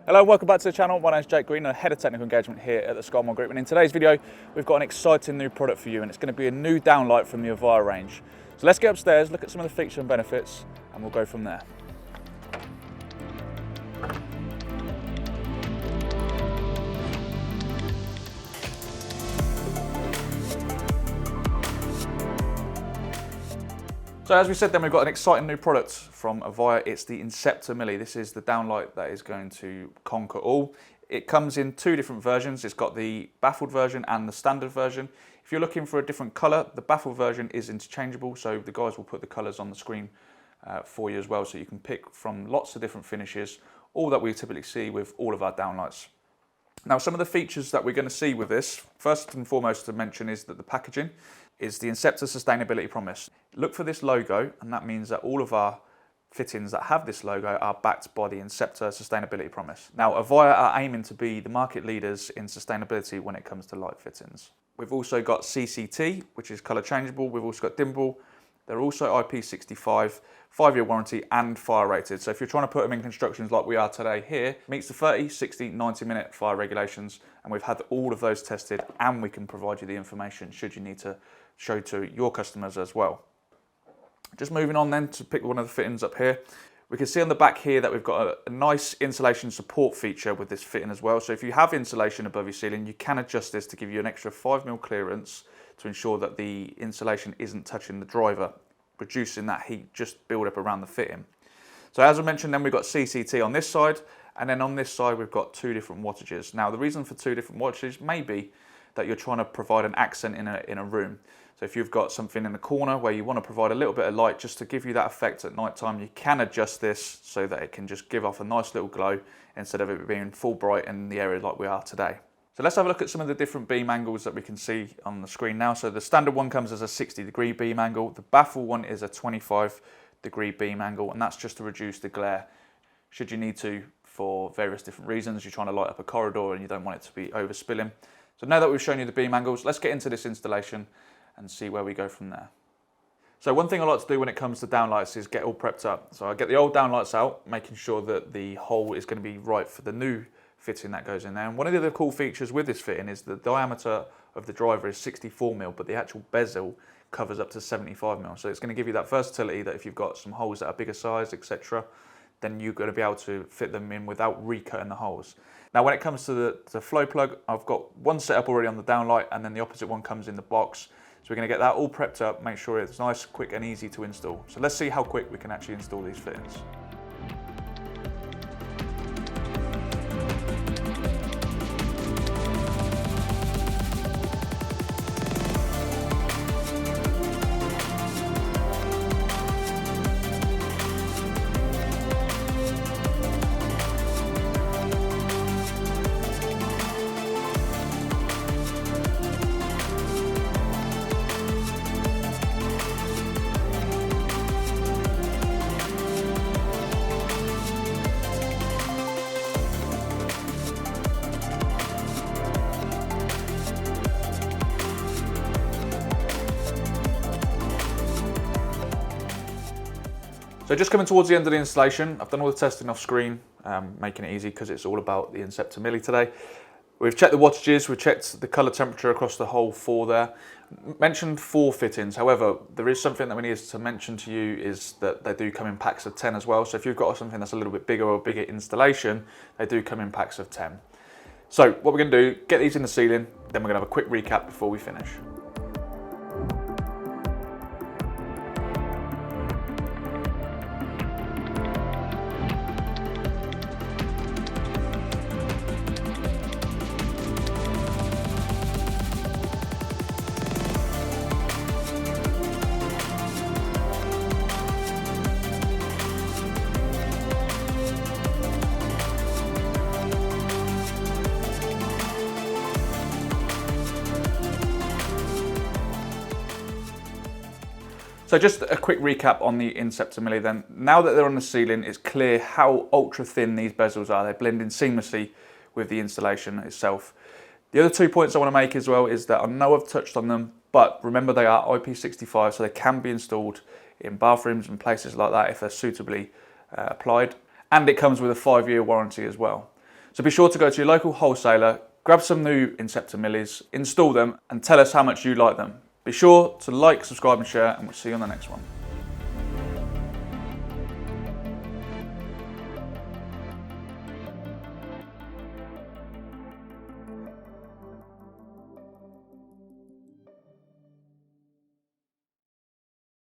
Hello, welcome back to the channel. My name is Jake Green, I'm Head of Technical Engagement here at the Skyline Group, and in today's video we've got an exciting new product for you, and it's going to be a new downlight from the Ovia range. So let's get upstairs, look at some of the features and benefits, and we'll go from there. So as we said then, we've got an exciting new product from Ovia. It's the Inceptor Milli. This is the downlight that is going to conquer all. It comes in two different versions. It's got the baffled version and the standard version. If you're looking for a different colour, the baffled version is interchangeable, so the guys will put the colours on the screen for you as well, so you can pick from lots of different finishes, all that we typically see with all of our downlights. Now, some of the features that we're going to see with this, first and foremost to mention, is that the packaging is the Inceptor Sustainability Promise. Look for this logo, and that means that all of our fittings that have this logo are backed by the Inceptor Sustainability Promise. Now, Ovia are aiming to be the market leaders in sustainability when it comes to light fittings. We've also got CCT, which is colour changeable. We've also got dimmable. They're also IP65, 5-year warranty and fire rated. So if you're trying to put them in constructions like we are today here, meets the 30, 60, 90 minute fire regulations, and we've had all of those tested, and we can provide you the information should you need to show to your customers as well. Just moving on then to pick one of the fittings up here. We can see on the back here that we've got a nice insulation support feature with this fitting as well. So if you have insulation above your ceiling, you can adjust this to give you an extra 5mm clearance to ensure that the insulation isn't touching the driver, reducing that heat just build up around the fitting. So as I mentioned, then we've got CCT on this side, and then on this side we've got two different wattages. Now the reason for two different wattages may be that you're trying to provide an accent in a room. So if you've got something in the corner where you want to provide a little bit of light just to give you that effect at night time, you can adjust this so that it can just give off a nice little glow instead of it being full bright in the area like we are today. So let's have a look at some of the different beam angles that we can see on the screen now. So the standard one comes as a 60-degree beam angle. The baffle one is a 25-degree beam angle, and that's just to reduce the glare should you need to for various different reasons. You're trying to light up a corridor and you don't want it to be overspilling. So now that we've shown you the beam angles, let's get into this installation and see where we go from there. So one thing I like to do when it comes to downlights is get all prepped up. So I get the old downlights out, making sure that the hole is going to be right for the new fitting that goes in there. And one of the other cool features with this fitting is the diameter of the driver is 64mm, but the actual bezel covers up to 75mm. So it's going to give you that versatility that if you've got some holes that are bigger size, etc., then you're going to be able to fit them in without recutting the holes. Now when it comes to the flow plug, I've got one set up already on the downlight, and then the opposite one comes in the box. So we're going to get that all prepped up, make sure it's nice, quick and easy to install. So let's see how quick we can actually install these fittings. So just coming towards the end of the installation, I've done all the testing off screen, making it easy because it's all about the Inceptor Milli today. We've checked the wattages, we've checked the colour temperature across the whole 4 there. Mentioned 4 fittings, however, there is something that we need to mention to you is that they do come in packs of 10 as well. So if you've got something that's a little bit bigger or a bigger installation, they do come in packs of 10. So what we're going to do, get these in the ceiling, then we're going to have a quick recap before we finish. So just a quick recap on the Inceptor Milli then. Now that they're on the ceiling, it's clear how ultra thin these bezels are. They blend in seamlessly with the installation itself. The other 2 points I want to make as well is that I know I've touched on them, but remember they are IP65, so they can be installed in bathrooms and places like that if they're suitably applied. And it comes with a 5-year warranty as well. So be sure to go to your local wholesaler, grab some new Inceptor Millis, install them, and tell us how much you like them. Be sure to like, subscribe and share, and we'll see you on the next one.